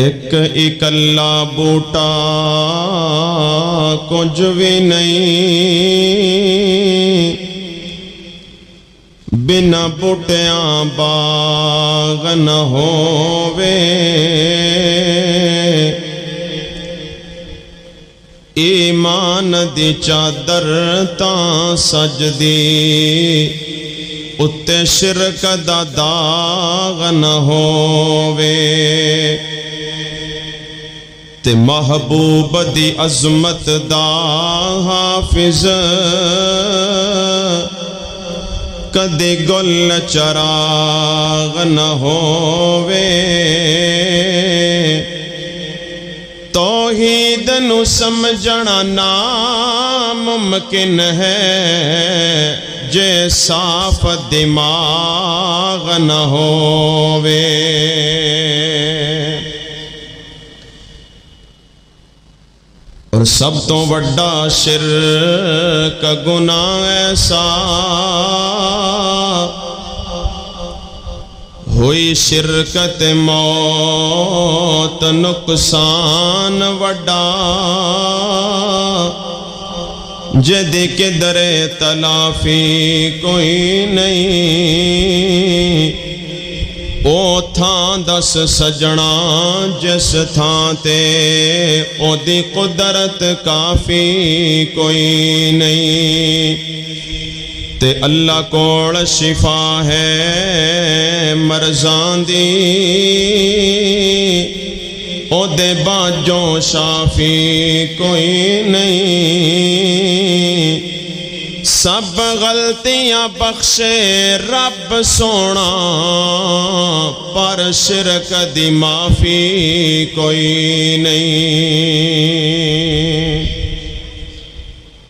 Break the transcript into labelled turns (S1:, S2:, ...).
S1: ایک اکلا بوٹا کچھ بھی نہیں، بنا بوٹیاں باغ نہ ہووے، ایمان دی چادر تاں سجدی اتے شرک دا داغ نہ ہووے، تے محبوب دی عظمت دا حافظ کدے گل چراغ نہ ہووے، توحید نو سمجھنا ناممکن ہے جے صاف دماغ نہ ہووے۔ اور سب تو بڑا شرک گناہ ایسا ہوئی شرکت موت نقصان وڈا، جدی کے در تلافی کوئی نہیں، او تھاں دس سجنا جس تھاں تے او دی قدرت کافی کوئی نہیں، تے اللہ کوڑ شفا ہے مرضاں دی، او دے باجوں شافی کوئی نہیں، سب غلطیاں بخشے رب سونا، پر شرک دی معافی کوئی نہیں۔